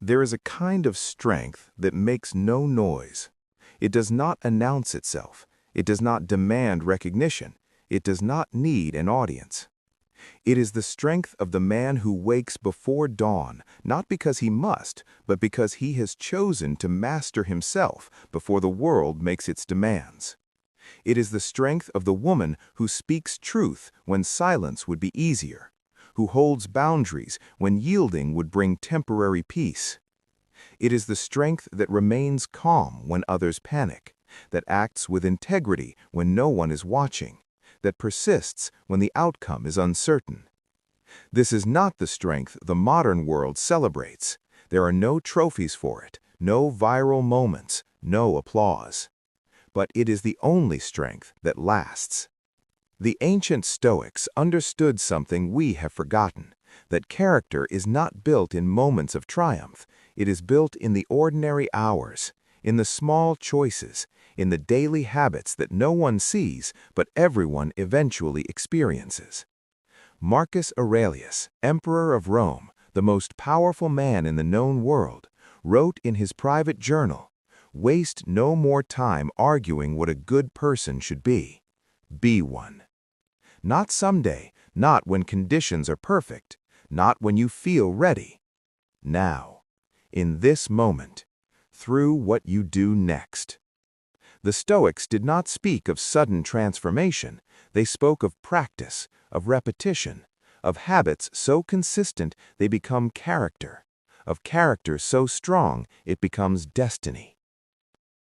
There is a kind of strength that makes no noise. It does not announce itself. It does not demand recognition. It does not need an audience. It is the strength of the man who wakes before dawn, not because he must, but because he has chosen to master himself before the world makes its demands. It is the strength of the woman who speaks truth when silence would be easier, who holds boundaries when yielding would bring temporary peace. It is the strength that remains calm when others panic, that acts with integrity when no one is watching, that persists when the outcome is uncertain. This is not the strength the modern world celebrates. There are no trophies for it, no viral moments, no applause. But it is the only strength that lasts. The ancient Stoics understood something we have forgotten, that character is not built in moments of triumph. It is built in the ordinary hours, in the small choices, in the daily habits that no one sees but everyone eventually experiences. Marcus Aurelius, Emperor of Rome, the most powerful man in the known world, wrote in his private journal, "Waste no more time arguing what a good person should be. Be one." Not someday, not when conditions are perfect, not when you feel ready. Now, in this moment, through what you do next. The Stoics did not speak of sudden transformation. They spoke of practice, of repetition, of habits so consistent they become character, of character so strong it becomes destiny.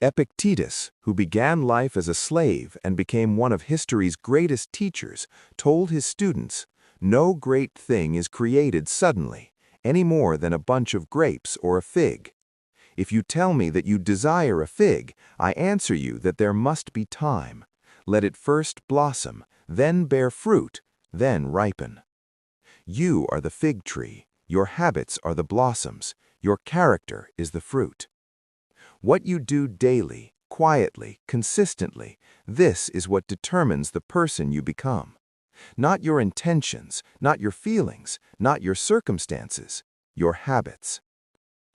Epictetus, who began life as a slave and became one of history's greatest teachers, told his students, "No great thing is created suddenly, any more than a bunch of grapes or a fig. If you tell me that you desire a fig, I answer you that there must be time. Let it first blossom, then bear fruit, then ripen. You are the fig tree, your habits are the blossoms, your character is the fruit. What you do daily, quietly, consistently, this is what determines the person you become. Not your intentions, not your feelings, not your circumstances, your habits."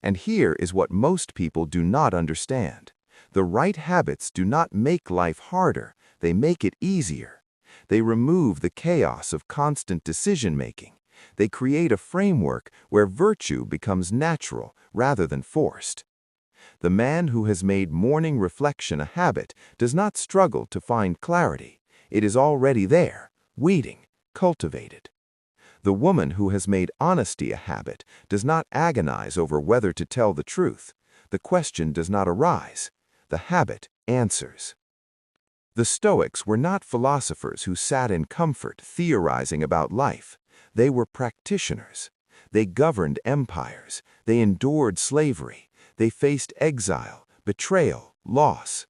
And here is what most people do not understand. The right habits do not make life harder, they make it easier. They remove the chaos of constant decision-making. They create a framework where virtue becomes natural rather than forced. The man who has made morning reflection a habit does not struggle to find clarity. It is already there, waiting, cultivated. The woman who has made honesty a habit does not agonize over whether to tell the truth. The question does not arise. The habit answers. The Stoics were not philosophers who sat in comfort theorizing about life. They were practitioners. They governed empires. They endured slavery. They faced exile, betrayal, loss.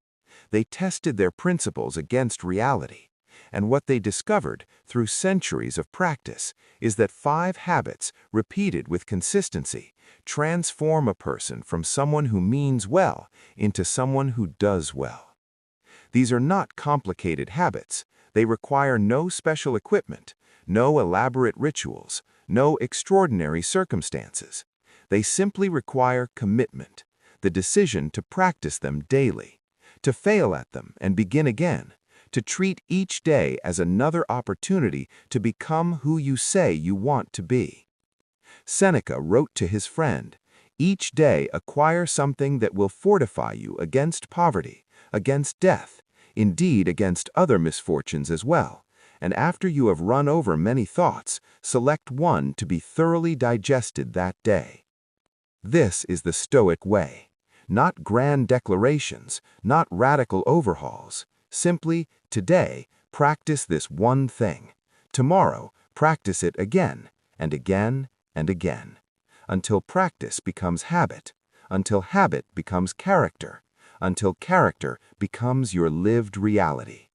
They tested their principles against reality. And what they discovered through centuries of practice is that 5 habits, repeated with consistency, transform a person from someone who means well into someone who does well. These are not complicated habits. They require no special equipment, no elaborate rituals, no extraordinary circumstances. They simply require commitment, the decision to practice them daily, to fail at them and begin again, to treat each day as another opportunity to become who you say you want to be. Seneca wrote to his friend, "Each day acquire something that will fortify you against poverty, against death, indeed against other misfortunes as well, and after you have run over many thoughts, select one to be thoroughly digested that day." This is the Stoic way. Not grand declarations, not radical overhauls. Simply, today, practice this one thing. Tomorrow, practice it again, and again, and again. Until practice becomes habit. Until habit becomes character. Until character becomes your lived reality.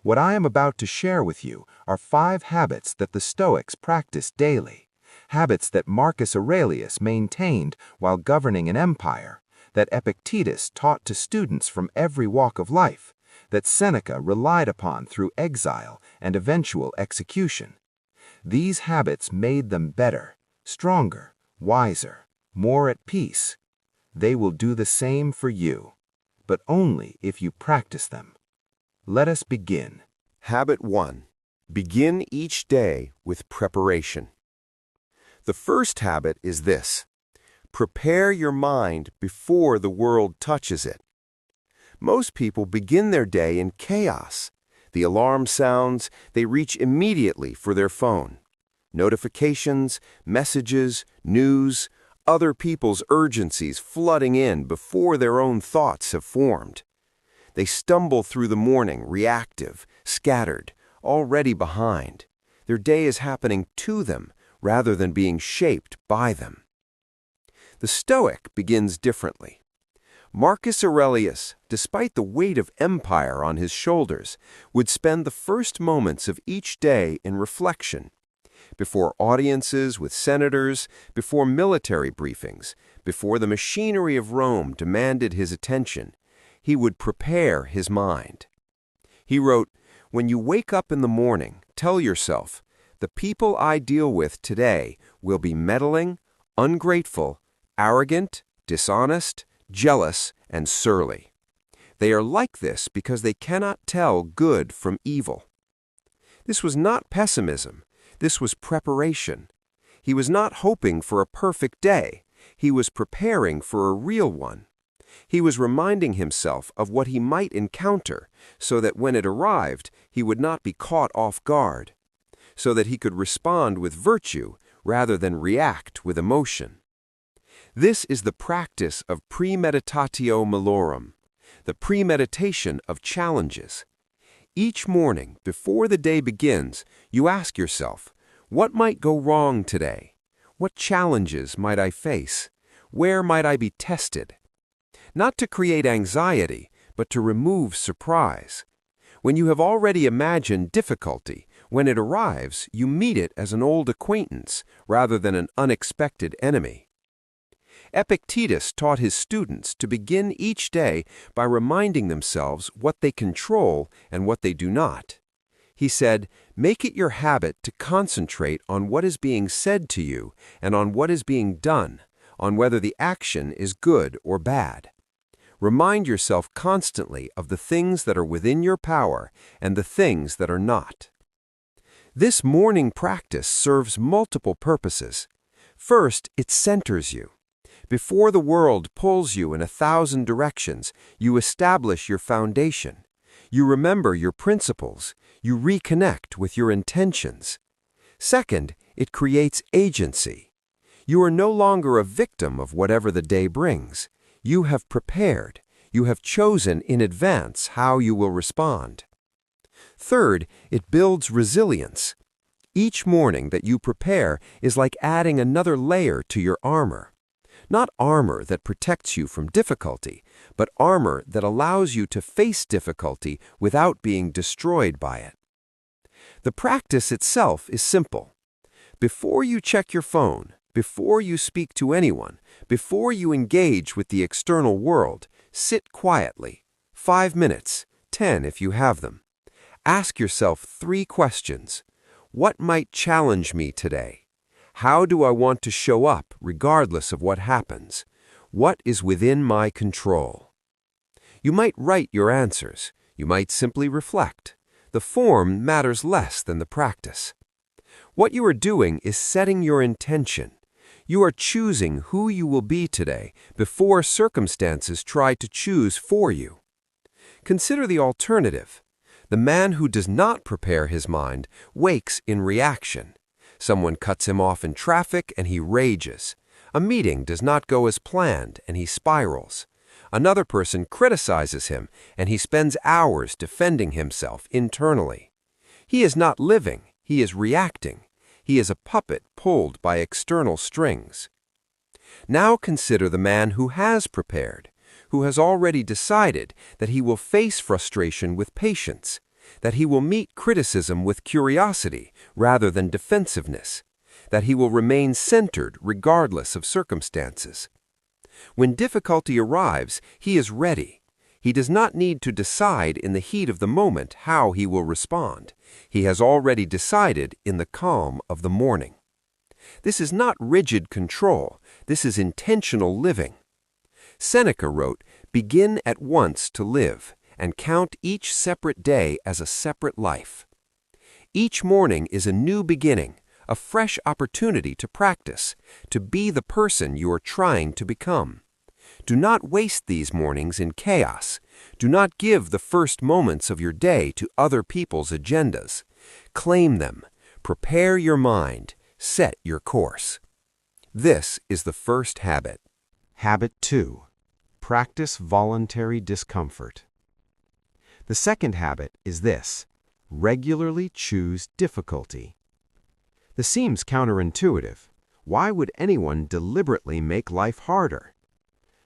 What I am about to share with you are 5 habits that the Stoics practiced daily. Habits that Marcus Aurelius maintained while governing an empire, that Epictetus taught to students from every walk of life, that Seneca relied upon through exile and eventual execution. These habits made them better, stronger, wiser, more at peace. They will do the same for you, but only if you practice them. Let us begin. Habit 1. Begin each day with preparation. The first habit is this: prepare your mind before the world touches it. Most people begin their day in chaos. The alarm sounds, they reach immediately for their phone. Notifications, messages, news, other people's urgencies flooding in before their own thoughts have formed. They stumble through the morning reactive, scattered, already behind. Their day is happening to them rather than being shaped by them. The Stoic begins differently. Marcus Aurelius, despite the weight of empire on his shoulders, would spend the first moments of each day in reflection. Before audiences with senators, before military briefings, before the machinery of Rome demanded his attention, he would prepare his mind. He wrote, "When you wake up in the morning, tell yourself, the people I deal with today will be meddling, ungrateful, arrogant, dishonest, jealous, and surly. They are like this because they cannot tell good from evil." This was not pessimism. This was preparation. He was not hoping for a perfect day. He was preparing for a real one. He was reminding himself of what he might encounter so that when it arrived, he would not be caught off guard, so that he could respond with virtue rather than react with emotion. This is the practice of premeditatio malorum, the premeditation of challenges. Each morning, before the day begins, you ask yourself, what might go wrong today? What challenges might I face? Where might I be tested? Not to create anxiety, but to remove surprise. When you have already imagined difficulty, when it arrives, you meet it as an old acquaintance rather than an unexpected enemy. Epictetus taught his students to begin each day by reminding themselves what they control and what they do not. He said, "Make it your habit to concentrate on what is being said to you and on what is being done, on whether the action is good or bad. Remind yourself constantly of the things that are within your power and the things that are not." This morning practice serves multiple purposes. First, it centers you. Before the world pulls you in 1,000 directions, you establish your foundation. You remember your principles. You reconnect with your intentions. Second, it creates agency. You are no longer a victim of whatever the day brings. You have prepared. You have chosen in advance how you will respond. Third, it builds resilience. Each morning that you prepare is like adding another layer to your armor. Not armor that protects you from difficulty, but armor that allows you to face difficulty without being destroyed by it. The practice itself is simple. Before you check your phone, before you speak to anyone, before you engage with the external world, sit quietly. 5 minutes, 10 if you have them. Ask yourself 3 questions. What might challenge me today? How do I want to show up regardless of what happens? What is within my control? You might write your answers. You might simply reflect. The form matters less than the practice. What you are doing is setting your intention. You are choosing who you will be today before circumstances try to choose for you. Consider the alternative. The man who does not prepare his mind wakes in reaction. Someone cuts him off in traffic and he rages. A meeting does not go as planned and he spirals. Another person criticizes him and he spends hours defending himself internally. He is not living, he is reacting. He is a puppet pulled by external strings. Now consider the man who has prepared, who has already decided that he will face frustration with patience, that he will meet criticism with curiosity rather than defensiveness, that he will remain centered regardless of circumstances. When difficulty arrives, he is ready. He does not need to decide in the heat of the moment how he will respond. He has already decided in the calm of the morning. This is not rigid control. This is intentional living. Seneca wrote, "Begin at once to live, and count each separate day as a separate life." Each morning is a new beginning, a fresh opportunity to practice, to be the person you are trying to become. Do not waste these mornings in chaos. Do not give the first moments of your day to other people's agendas. Claim them. Prepare your mind. Set your course. This is the first habit. Habit 2. Practice voluntary discomfort. The second habit is this: regularly choose difficulty. This seems counterintuitive. Why would anyone deliberately make life harder?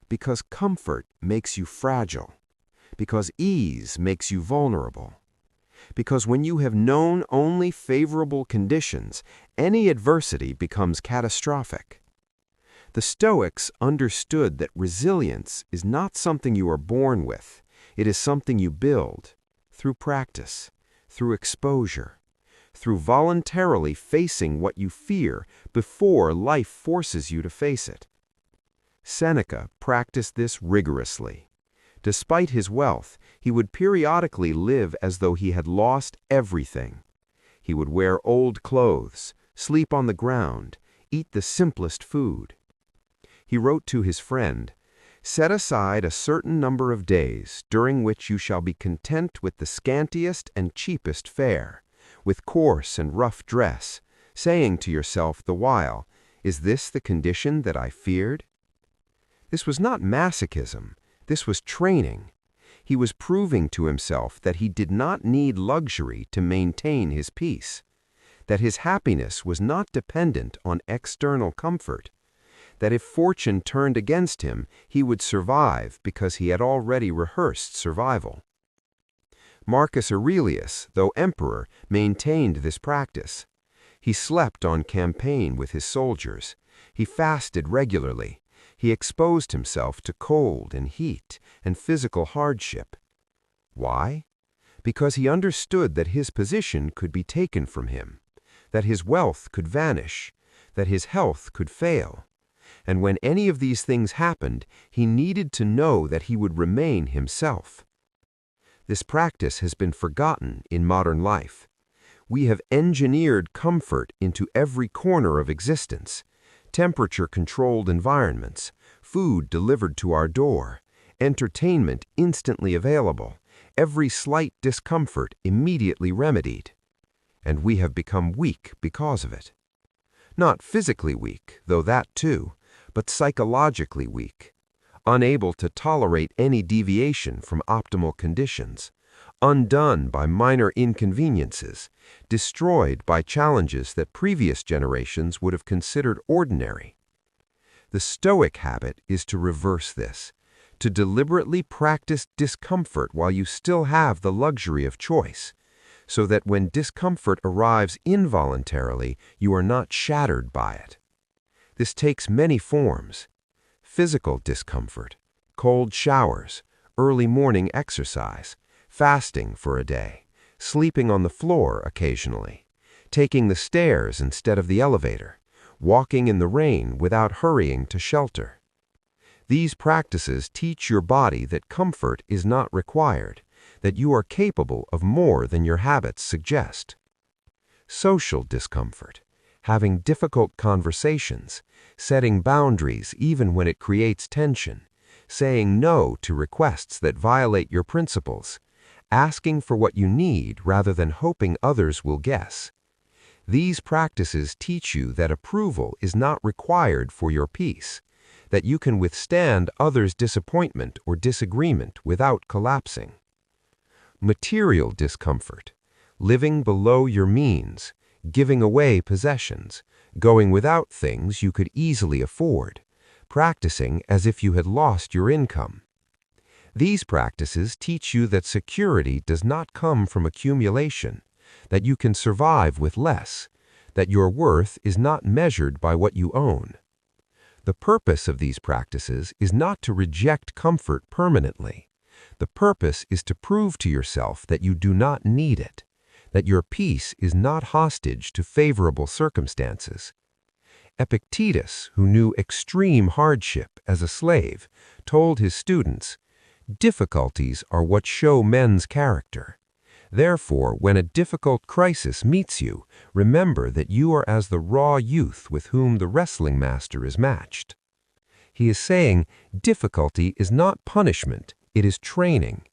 Because comfort makes you fragile. Because ease makes you vulnerable. Because when you have known only favorable conditions, any adversity becomes catastrophic. The Stoics understood that resilience is not something you are born with. It is something you build through practice, through exposure, through voluntarily facing what you fear before life forces you to face it. Seneca practiced this rigorously. Despite his wealth, he would periodically live as though he had lost everything. He would wear old clothes, sleep on the ground, eat the simplest food. He wrote to his friend, "Set aside a certain number of days during which you shall be content with the scantiest and cheapest fare, with coarse and rough dress, saying to yourself the while, 'Is this the condition that I feared?'" This was not masochism. This was training. He was proving to himself that he did not need luxury to maintain his peace, that his happiness was not dependent on external comfort, that if fortune turned against him, he would survive because he had already rehearsed survival. Marcus Aurelius, though emperor, maintained this practice. He slept on campaign with his soldiers. He fasted regularly. He exposed himself to cold and heat and physical hardship. Why? Because he understood that his position could be taken from him, that his wealth could vanish, that his health could fail. And when any of these things happened, he needed to know that he would remain himself. This practice has been forgotten in modern life. We have engineered comfort into every corner of existence. Temperature-controlled environments, food delivered to our door, entertainment instantly available, every slight discomfort immediately remedied. And we have become weak because of it. Not physically weak, though that too, but psychologically weak, unable to tolerate any deviation from optimal conditions, undone by minor inconveniences, destroyed by challenges that previous generations would have considered ordinary. The Stoic habit is to reverse this, to deliberately practice discomfort while you still have the luxury of choice, so that when discomfort arrives involuntarily, you are not shattered by it. This takes many forms: physical discomfort, cold showers, early morning exercise, fasting for a day, sleeping on the floor occasionally, taking the stairs instead of the elevator, walking in the rain without hurrying to shelter. These practices teach your body that comfort is not required, that you are capable of more than your habits suggest. Social discomfort, having difficult conversations, setting boundaries even when it creates tension, saying no to requests that violate your principles, asking for what you need rather than hoping others will guess. These practices teach you that approval is not required for your peace, that you can withstand others' disappointment or disagreement without collapsing. Material discomfort, living below your means, giving away possessions, going without things you could easily afford, practicing as if you had lost your income. These practices teach you that security does not come from accumulation, that you can survive with less, that your worth is not measured by what you own. The purpose of these practices is not to reject comfort permanently. The purpose is to prove to yourself that you do not need it, that your peace is not hostage to favorable circumstances. Epictetus, who knew extreme hardship as a slave, told his students, "Difficulties are what show men's character. Therefore, when a difficult crisis meets you, remember that you are as the raw youth with whom the wrestling master is matched." He is saying, difficulty is not punishment, it is training.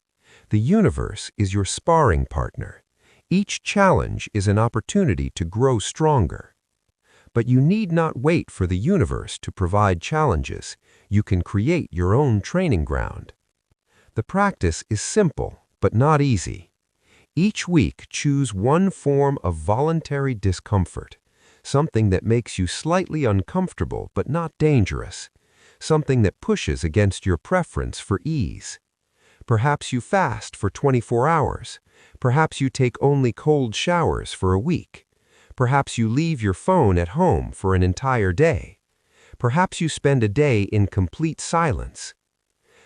The universe is your sparring partner. Each challenge is an opportunity to grow stronger. But you need not wait for the universe to provide challenges. You can create your own training ground. The practice is simple, but not easy. Each week, choose one form of voluntary discomfort, something that makes you slightly uncomfortable but not dangerous, something that pushes against your preference for ease. Perhaps you fast for 24 hours. Perhaps you take only cold showers for a week. Perhaps you leave your phone at home for an entire day. Perhaps you spend a day in complete silence.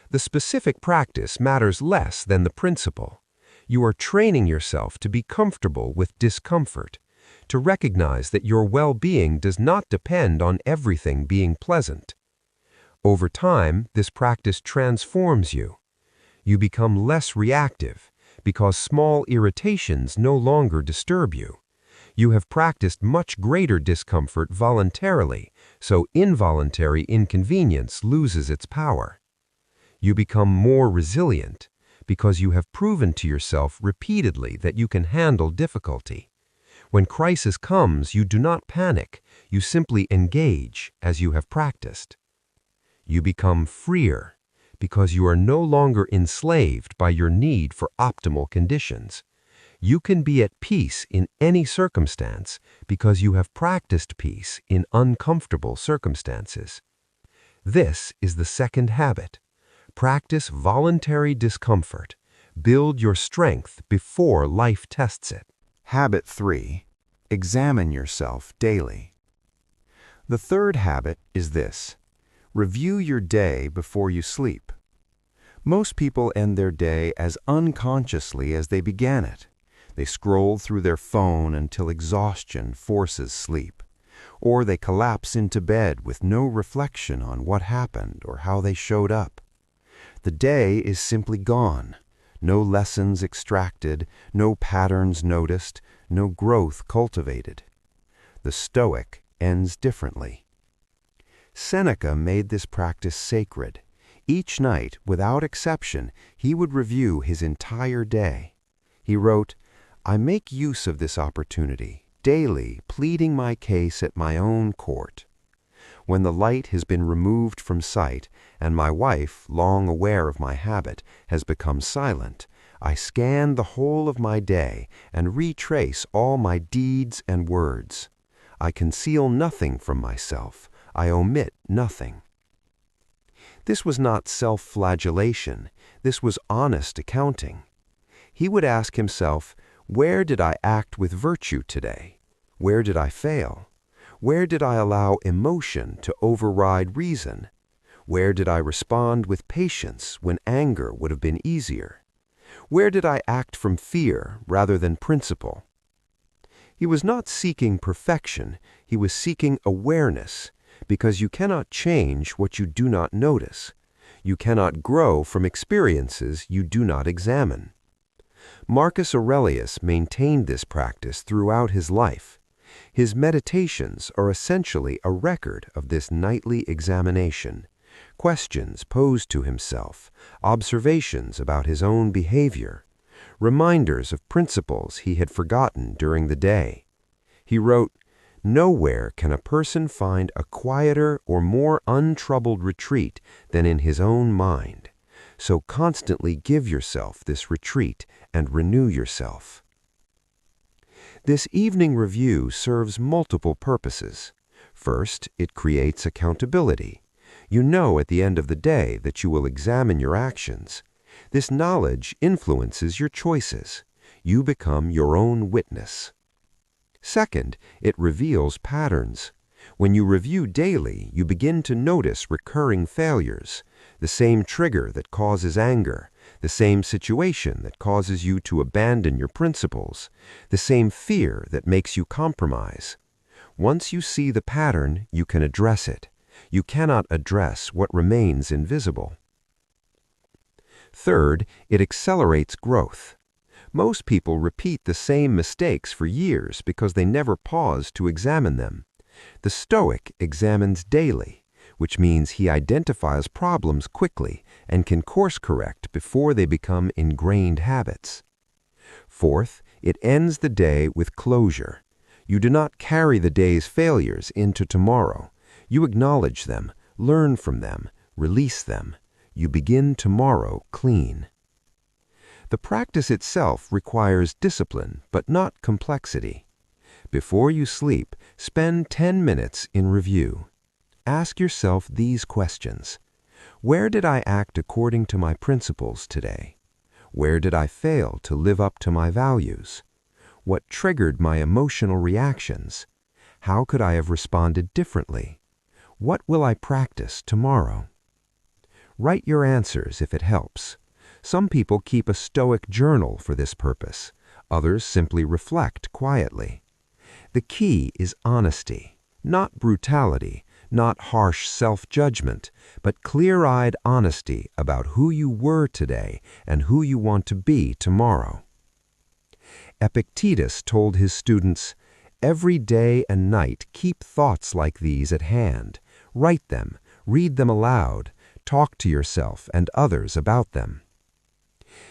The specific practice matters less than the principle. You are training yourself to be comfortable with discomfort, to recognize that your well-being does not depend on everything being pleasant. Over time, this practice transforms you. You become less reactive because small irritations no longer disturb you. You have practiced much greater discomfort voluntarily, so involuntary inconvenience loses its power. You become more resilient because you have proven to yourself repeatedly that you can handle difficulty. When crisis comes, you do not panic, you simply engage as you have practiced. You become freer because you are no longer enslaved by your need for optimal conditions. You can be at peace in any circumstance because you have practiced peace in uncomfortable circumstances. This is the second habit. Practice voluntary discomfort. Build your strength before life tests it. Habit 3. Examine yourself daily. The third habit is this. Review your day before you sleep. Most people end their day as unconsciously as they began it. They scroll through their phone until exhaustion forces sleep, or they collapse into bed with no reflection on what happened or how they showed up. The day is simply gone. No lessons extracted, no patterns noticed, no growth cultivated. The Stoic ends differently. Seneca made this practice sacred. Each night, without exception, he would review his entire day. He wrote, "I make use of this opportunity, daily pleading my case at my own court. When the light has been removed from sight, and my wife, long aware of my habit, has become silent, I scan the whole of my day and retrace all my deeds and words. I conceal nothing from myself. I omit nothing." This was not self-flagellation. This was honest accounting. He would ask himself, where did I act with virtue today? Where did I fail? Where did I allow emotion to override reason? Where did I respond with patience when anger would have been easier? Where did I act from fear rather than principle? He was not seeking perfection, he was seeking awareness, because you cannot change what you do not notice. You cannot grow from experiences you do not examine. Marcus Aurelius maintained this practice throughout his life. His meditations are essentially a record of this nightly examination, questions posed to himself, observations about his own behavior, reminders of principles he had forgotten during the day. He wrote, "Nowhere can a person find a quieter or more untroubled retreat than in his own mind. So constantly give yourself this retreat and renew yourself." This evening review serves multiple purposes. First, it creates accountability. You know at the end of the day that you will examine your actions. This knowledge influences your choices. You become your own witness. Second, it reveals patterns. When you review daily, you begin to notice recurring failures, the same trigger that causes anger, the same situation that causes you to abandon your principles, the same fear that makes you compromise. Once you see the pattern, you can address it. You cannot address what remains invisible. Third, it accelerates growth. Most people repeat the same mistakes for years because they never pause to examine them. The Stoic examines daily, which means he identifies problems quickly and can course correct before they become ingrained habits. Fourth, it ends the day with closure. You do not carry the day's failures into tomorrow. You acknowledge them, learn from them, release them. You begin tomorrow clean. The practice itself requires discipline, but not complexity. Before you sleep, spend 10 minutes in review. Ask yourself these questions. Where did I act according to my principles today? Where did I fail to live up to my values? What triggered my emotional reactions? How could I have responded differently? What will I practice tomorrow? Write your answers if it helps. Some people keep a Stoic journal for this purpose. Others simply reflect quietly. The key is honesty, not brutality, not harsh self-judgment, but clear-eyed honesty about who you were today and who you want to be tomorrow. Epictetus told his students, "Every day and night keep thoughts like these at hand. Write them, read them aloud, talk to yourself and others about them."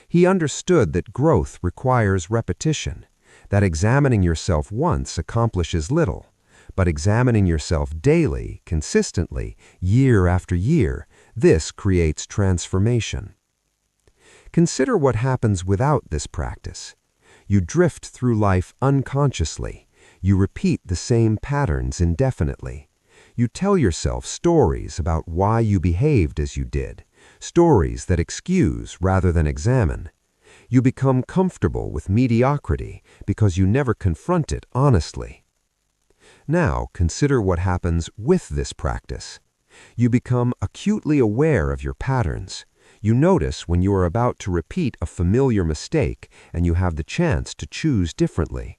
He understood that growth requires repetition, that examining yourself once accomplishes little, but examining yourself daily, consistently, year after year, this creates transformation. Consider what happens without this practice. You drift through life unconsciously. You repeat the same patterns indefinitely. You tell yourself stories about why you behaved as you did, stories that excuse rather than examine. You become comfortable with mediocrity because you never confront it honestly. Now consider what happens with this practice. You become acutely aware of your patterns. You notice when you are about to repeat a familiar mistake and you have the chance to choose differently.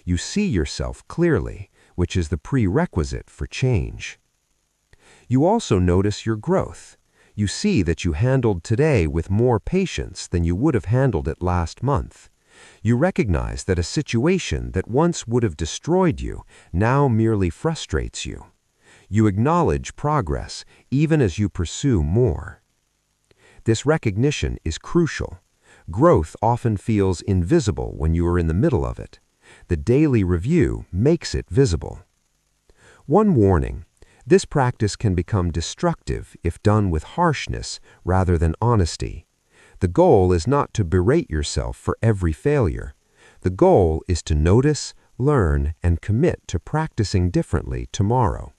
You see yourself clearly, which is the prerequisite for change. You also notice your growth. You see that you handled today with more patience than you would have handled it last month. You recognize that a situation that once would have destroyed you now merely frustrates you. You acknowledge progress even as you pursue more. This recognition is crucial. Growth often feels invisible when you are in the middle of it. The daily review makes it visible. One warning: this practice can become destructive if done with harshness rather than honesty. The goal is not to berate yourself for every failure. The goal is to notice, learn, and commit to practicing differently tomorrow.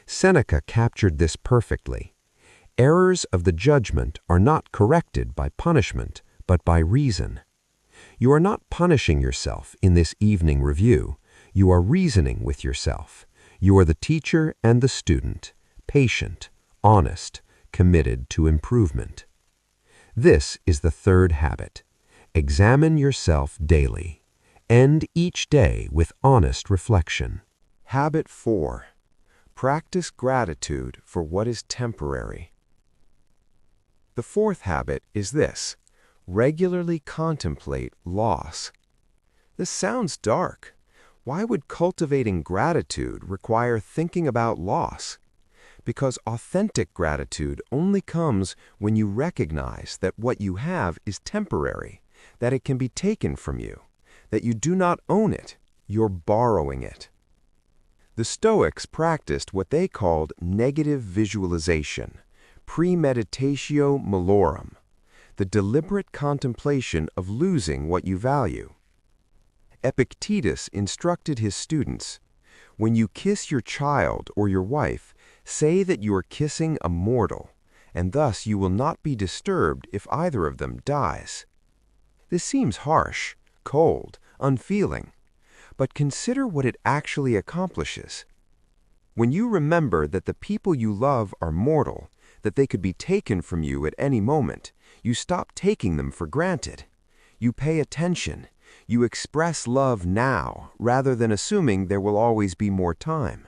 Seneca captured this perfectly. Errors of the judgment are not corrected by punishment, but by reason. You are not punishing yourself in this evening review. You are reasoning with yourself. You are the teacher and the student, patient, honest, committed to improvement. This is the third habit. Examine yourself daily. End each day with honest reflection. Habit 4. Practice gratitude for what is temporary. The fourth habit is this: regularly contemplate loss. This sounds dark. Why would cultivating gratitude require thinking about loss? Because authentic gratitude only comes when you recognize that what you have is temporary, that it can be taken from you, that you do not own it, you're borrowing it. The Stoics practiced what they called negative visualization, premeditatio malorum, the deliberate contemplation of losing what you value. Epictetus instructed his students, "When you kiss your child or your wife, say that you are kissing a mortal, and thus you will not be disturbed if either of them dies." This seems harsh, cold, unfeeling, but consider what it actually accomplishes. When you remember that the people you love are mortal, that they could be taken from you at any moment, you stop taking them for granted. You pay attention, You express love now rather than assuming there will always be more time.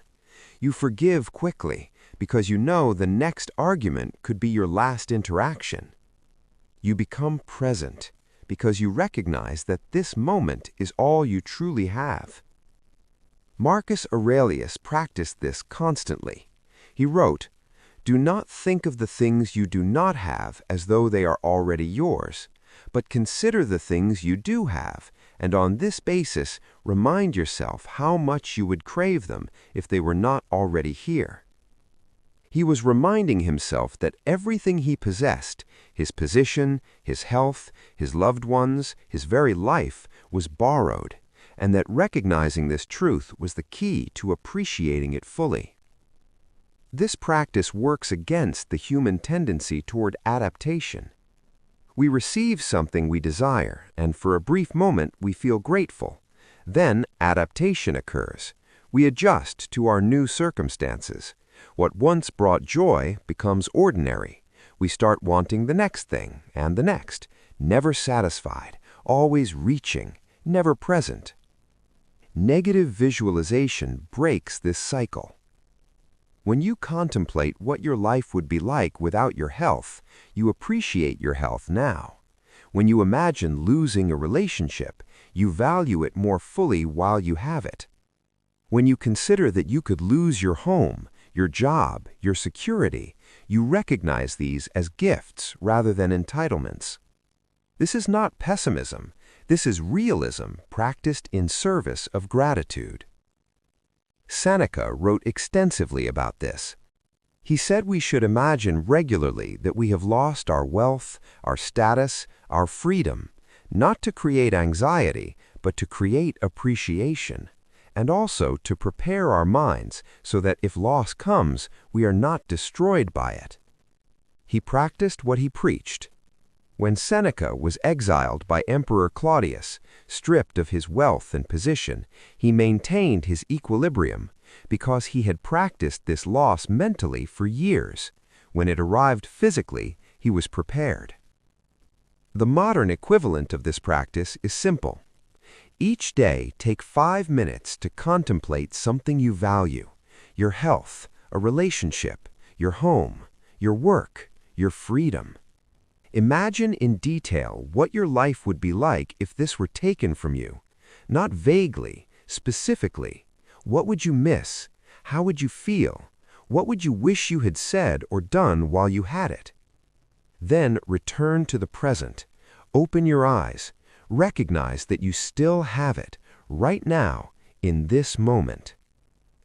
You forgive quickly because you know the next argument could be your last interaction. You become present because you recognize that this moment is all you truly have. Marcus Aurelius practiced this constantly. He wrote, "Do not think of the things you do not have as though they are already yours, but consider the things you do have, and on this basis remind yourself how much you would crave them if they were not already here." He was reminding himself that everything he possessed, his position, his health, his loved ones, his very life, was borrowed, and that recognizing this truth was the key to appreciating it fully. This practice works against the human tendency toward adaptation. We receive something we desire, and for a brief moment we feel grateful. Then adaptation occurs. We adjust to our new circumstances. What once brought joy becomes ordinary. We start wanting the next thing and the next, never satisfied, always reaching, never present. Negative visualization breaks this cycle. When you contemplate what your life would be like without your health, you appreciate your health now. When you imagine losing a relationship, you value it more fully while you have it. When you consider that you could lose your home, your job, your security, you recognize these as gifts rather than entitlements. This is not pessimism. This is realism practiced in service of gratitude. Seneca wrote extensively about this. He said we should imagine regularly that we have lost our wealth, our status, our freedom, not to create anxiety, but to create appreciation, and also to prepare our minds so that if loss comes, we are not destroyed by it. He practiced what he preached. When Seneca was exiled by Emperor Claudius, stripped of his wealth and position, he maintained his equilibrium because he had practiced this loss mentally for years. When it arrived physically, he was prepared. The modern equivalent of this practice is simple. Each day, take 5 minutes to contemplate something you value: your health, a relationship, your home, your work, your freedom. Imagine in detail what your life would be like if this were taken from you. Not vaguely, specifically. What would you miss? How would you feel? What would you wish you had said or done while you had it? Then return to the present. Open your eyes. Recognize that you still have it, right now, in this moment.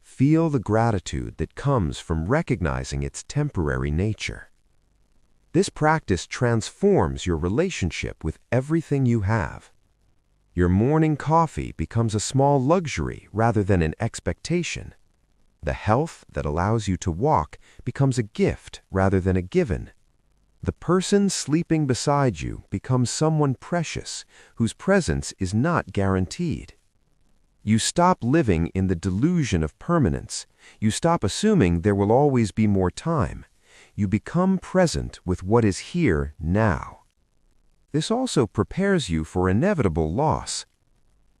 Feel the gratitude that comes from recognizing its temporary nature. This practice transforms your relationship with everything you have. Your morning coffee becomes a small luxury rather than an expectation. The health that allows you to walk becomes a gift rather than a given. The person sleeping beside you becomes someone precious whose presence is not guaranteed. You stop living in the delusion of permanence. You stop assuming there will always be more time. You become present with what is here now. This also prepares you for inevitable loss.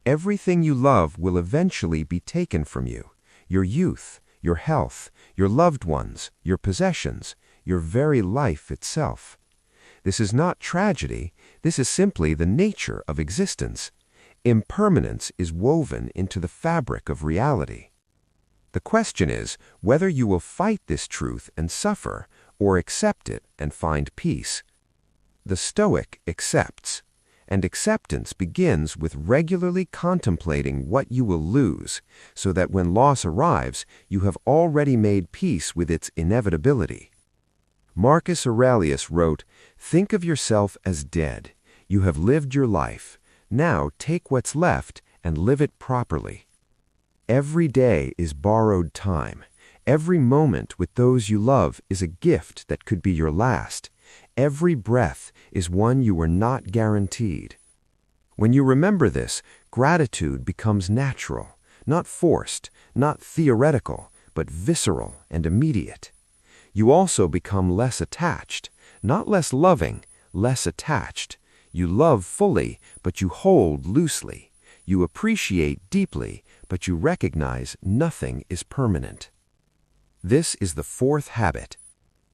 Everything you love will eventually be taken from you: your youth, your health, your loved ones, your possessions, your very life itself. This is not tragedy. This is simply the nature of existence. Impermanence is woven into the fabric of reality. The question is whether you will fight this truth and suffer, or accept it and find peace. The Stoic accepts, and acceptance begins with regularly contemplating what you will lose, so that when loss arrives, you have already made peace with its inevitability. Marcus Aurelius wrote, "Think of yourself as dead. You have lived your life. Now take what's left and live it properly." Every day is borrowed time. Every moment with those you love is a gift that could be your last. Every breath is one you were not guaranteed. When you remember this, gratitude becomes natural, not forced, not theoretical, but visceral and immediate. You also become less attached, not less loving, less attached. You love fully, but you hold loosely. You appreciate deeply, but you recognize nothing is permanent. This is the fourth habit.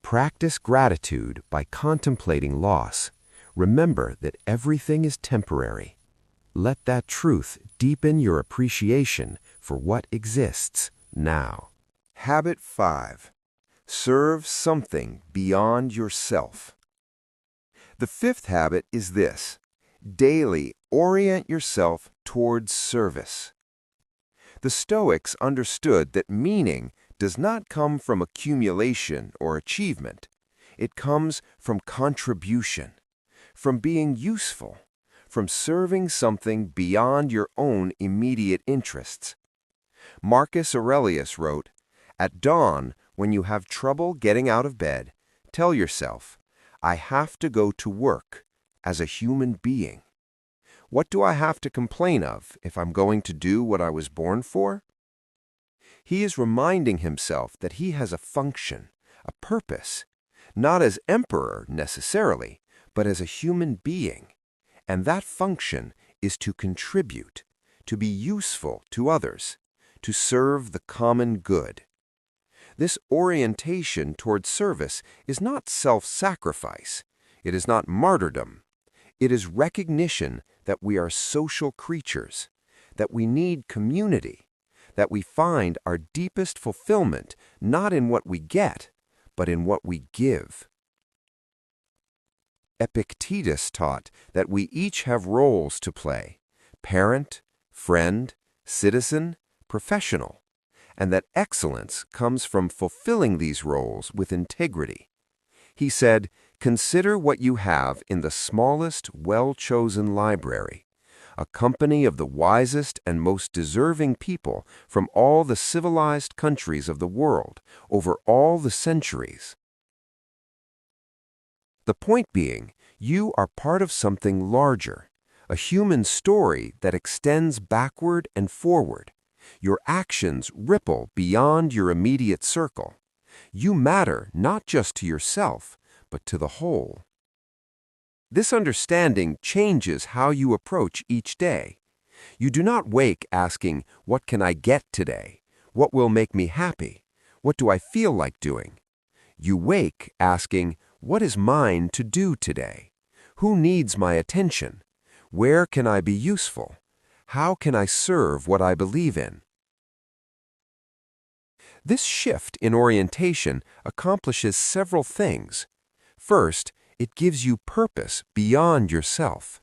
Practice gratitude by contemplating loss. Remember that everything is temporary. Let that truth deepen your appreciation for what exists now. Habit 5. Serve something beyond yourself. The fifth habit is this. Daily orient yourself towards service. The Stoics understood that meaning does not come from accumulation or achievement. It comes from contribution, from being useful, from serving something beyond your own immediate interests. Marcus Aurelius wrote, "At dawn, when you have trouble getting out of bed, tell yourself, I have to go to work as a human being. What do I have to complain of if I'm going to do what I was born for?" He is reminding himself that he has a function, a purpose, not as emperor necessarily, but as a human being. And that function is to contribute, to be useful to others, to serve the common good. This orientation toward service is not self-sacrifice. It is not martyrdom. It is recognition that we are social creatures, that we need community, that we find our deepest fulfillment not in what we get, but in what we give. Epictetus taught that we each have roles to play: parent, friend, citizen, professional, and that excellence comes from fulfilling these roles with integrity. He said, "Consider what you have in the smallest, well-chosen library, a company of the wisest and most deserving people from all the civilized countries of the world over all the centuries." The point being, you are part of something larger, a human story that extends backward and forward. Your actions ripple beyond your immediate circle. You matter not just to yourself, but to the whole. This understanding changes how you approach each day. You do not wake asking, "What can I get today? What will make me happy? What do I feel like doing?" You wake asking, "What is mine to do today? Who needs my attention? Where can I be useful? How can I serve what I believe in?" This shift in orientation accomplishes several things. First, it gives you purpose beyond yourself.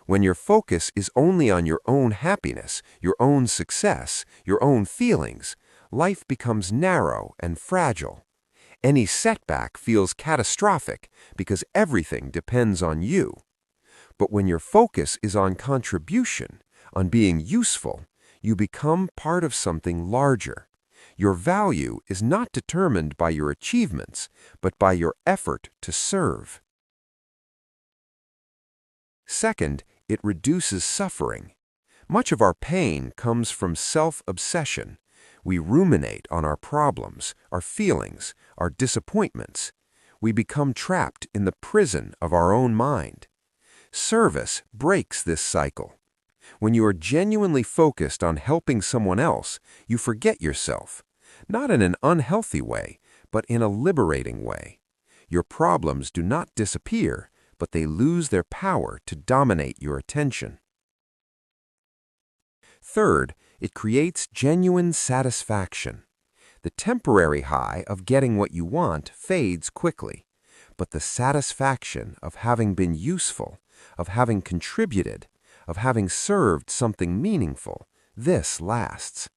When your focus is only on your own happiness, your own success, your own feelings, life becomes narrow and fragile. Any setback feels catastrophic because everything depends on you. But when your focus is on contribution, on being useful, you become part of something larger. Your value is not determined by your achievements, but by your effort to serve. Second, it reduces suffering. Much of our pain comes from self-obsession. We ruminate on our problems, our feelings, our disappointments. We become trapped in the prison of our own mind. Service breaks this cycle. When you are genuinely focused on helping someone else, you forget yourself, not in an unhealthy way, but in a liberating way. Your problems do not disappear, but they lose their power to dominate your attention. Third, it creates genuine satisfaction. The temporary high of getting what you want fades quickly, but the satisfaction of having been useful, of having contributed, of having served something meaningful, this lasts.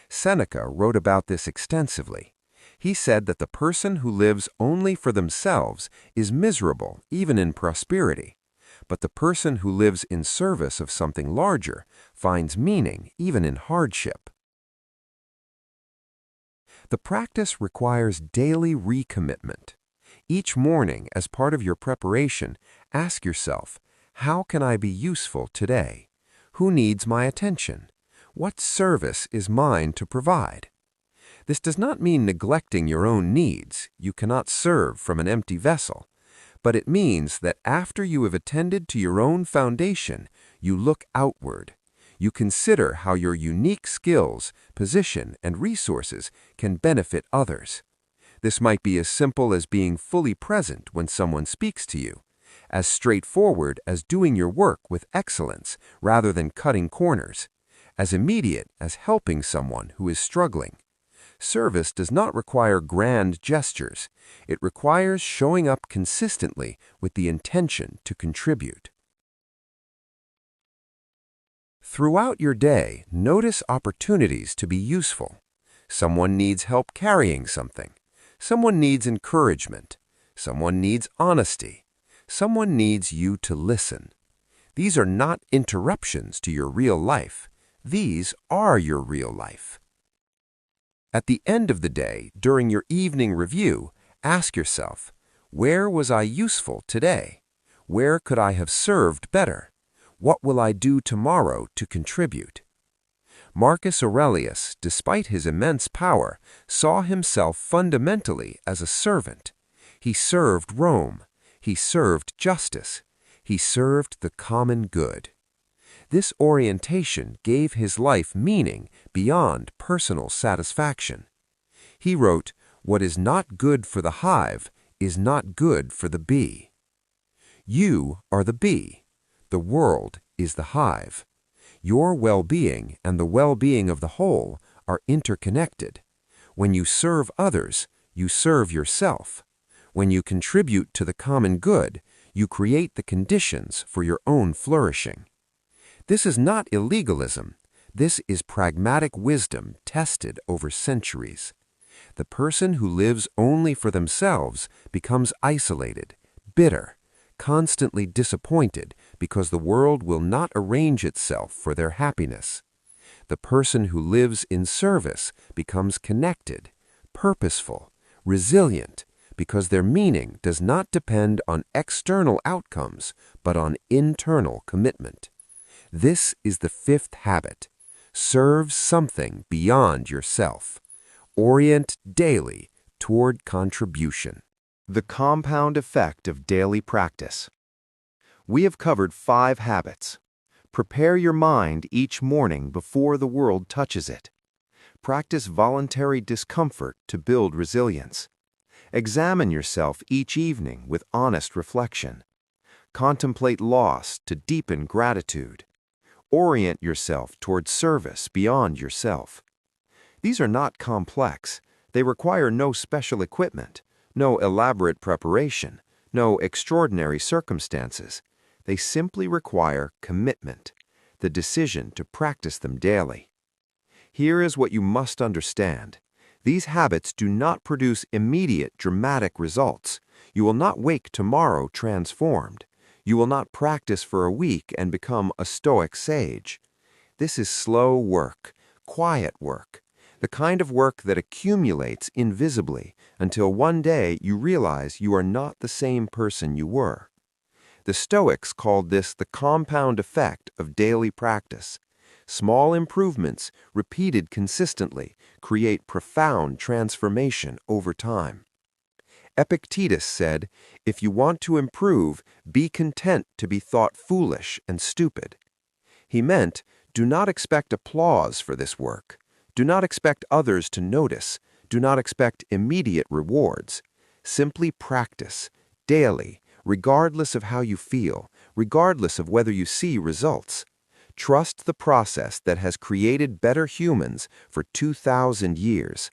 Seneca wrote about this extensively. He said that the person who lives only for themselves is miserable even in prosperity, but the person who lives in service of something larger finds meaning even in hardship. The practice requires daily recommitment. Each morning, as part of your preparation, ask yourself, how can I be useful today? Who needs my attention? What service is mine to provide? This does not mean neglecting your own needs. You cannot serve from an empty vessel. but it means that after you have attended to your own foundation, you look outward. You consider how your unique skills, position, and resources can benefit others. This might be as simple as being fully present when someone speaks to you, as straightforward as doing your work with excellence rather than cutting corners, as immediate as helping someone who is struggling. Service does not require grand gestures. It requires showing up consistently with the intention to contribute. Throughout your day, notice opportunities to be useful. Someone needs help carrying something. Someone needs encouragement. Someone needs honesty. Someone needs you to listen. These are not interruptions to your real life. These are your real life. At the end of the day, during your evening review, ask yourself, where was I useful today? Where could I have served better? What will I do tomorrow to contribute? Marcus Aurelius, despite his immense power, saw himself fundamentally as a servant. He served Rome. He served justice. He served the common good. This orientation gave his life meaning beyond personal satisfaction. He wrote, "What is not good for the hive is not good for the bee." You are the bee. The world is the hive. Your well-being and the well-being of the whole are interconnected. When you serve others, you serve yourself. When you contribute to the common good, you create the conditions for your own flourishing. This is not illegalism. This is pragmatic wisdom tested over centuries. The person who lives only for themselves becomes isolated, bitter, constantly disappointed because the world will not arrange itself for their happiness. The person who lives in service becomes connected, purposeful, resilient, because their meaning does not depend on external outcomes, but on internal commitment. This is the fifth habit. Serve something beyond yourself. Orient daily toward contribution. The compound effect of daily practice. We have covered 5 habits. Prepare your mind each morning before the world touches it. Practice voluntary discomfort to build resilience. Examine yourself each evening with honest reflection. Contemplate loss to deepen gratitude. Orient yourself toward service beyond yourself. These are not complex. They require no special equipment, no elaborate preparation, no extraordinary circumstances. They simply require commitment, the decision to practice them daily. Here is what you must understand. These habits do not produce immediate dramatic results. You will not wake tomorrow transformed. You will not practice for a week and become a Stoic sage. This is slow work, quiet work, the kind of work that accumulates invisibly until one day you realize you are not the same person you were. The Stoics called this the compound effect of daily practice. Small improvements, repeated consistently, create profound transformation over time. Epictetus said, "If you want to improve, be content to be thought foolish and stupid." He meant, do not expect applause for this work. Do not expect others to notice. Do not expect immediate rewards. Simply practice, daily, regardless of how you feel, regardless of whether you see results. Trust the process that has created better humans for 2,000 years.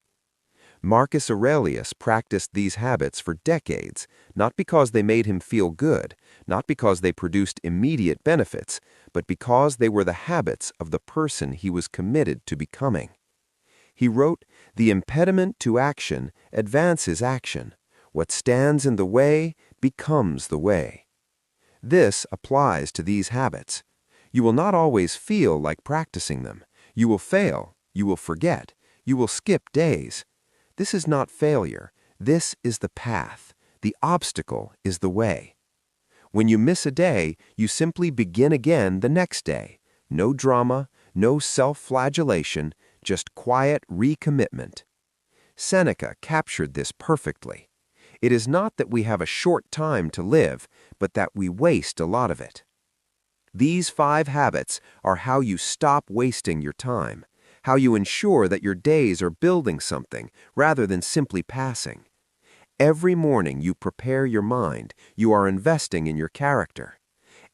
Marcus Aurelius practiced these habits for decades, not because they made him feel good, not because they produced immediate benefits, but because they were the habits of the person he was committed to becoming. He wrote, "The impediment to action advances action. What stands in the way becomes the way." This applies to these habits. You will not always feel like practicing them. You will fail. You will forget. You will skip days. This is not failure. This is the path. The obstacle is the way. When you miss a day, you simply begin again the next day. No drama, no self-flagellation, just quiet recommitment. Seneca captured this perfectly. It is not that we have a short time to live, but that we waste a lot of it. These 5 habits are how you stop wasting your time, how you ensure that your days are building something rather than simply passing. Every morning you prepare your mind, you are investing in your character.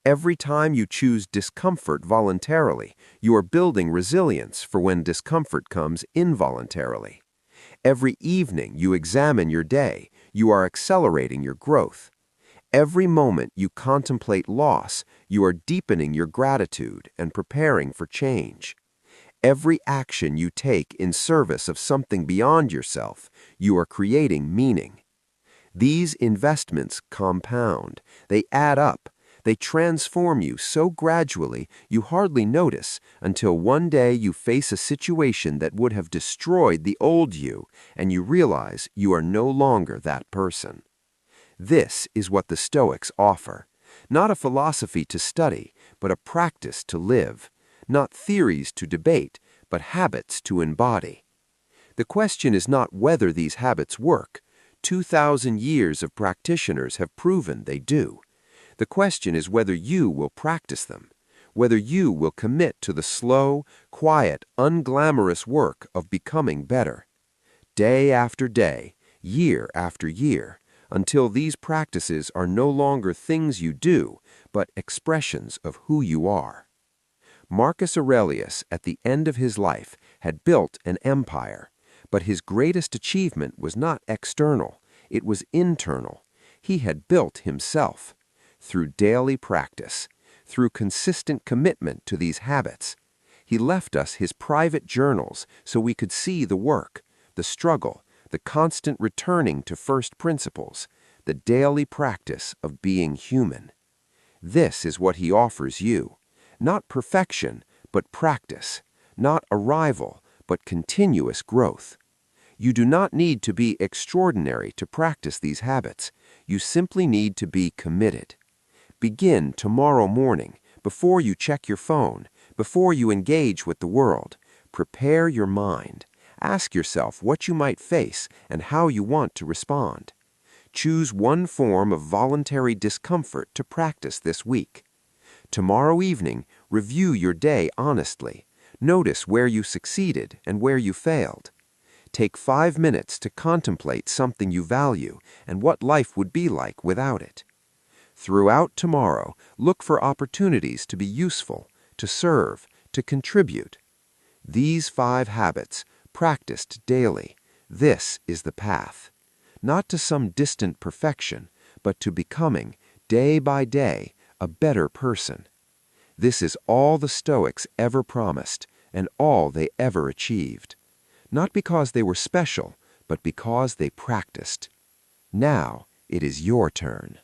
Every time you choose discomfort voluntarily, you are building resilience for when discomfort comes involuntarily. Every evening you examine your day, you are accelerating your growth. Every moment you contemplate loss, you are deepening your gratitude and preparing for change. Every action you take in service of something beyond yourself, you are creating meaning. These investments compound. They add up. They transform you so gradually you hardly notice until one day you face a situation that would have destroyed the old you and you realize you are no longer that person. This is what the Stoics offer. Not a philosophy to study, but a practice to live. Not theories to debate, but habits to embody. The question is not whether these habits work. 2,000 years of practitioners have proven they do. The question is whether you will practice them, whether you will commit to the slow, quiet, unglamorous work of becoming better. Day after day, year after year, until these practices are no longer things you do, but expressions of who you are. Marcus Aurelius, at the end of his life, had built an empire, but his greatest achievement was not external, it was internal. He had built himself. Through daily practice, through consistent commitment to these habits. He left us his private journals so we could see the work, the struggle, the constant returning to first principles, the daily practice of being human. This is what he offers you. Not perfection, but practice. Not arrival, but continuous growth. You do not need to be extraordinary to practice these habits. You simply need to be committed. Begin tomorrow morning, before you check your phone, before you engage with the world. Prepare your mind. Ask yourself what you might face and how you want to respond. Choose one form of voluntary discomfort to practice this week. Tomorrow evening, review your day honestly. Notice where you succeeded and where you failed. Take 5 minutes to contemplate something you value and what life would be like without it. Throughout tomorrow, look for opportunities to be useful, to serve, to contribute. These 5 habits, practiced daily, this is the path. Not to some distant perfection, but to becoming, day by day, a better person. This is all the Stoics ever promised, and all they ever achieved. Not because they were special, but because they practiced. Now it is your turn.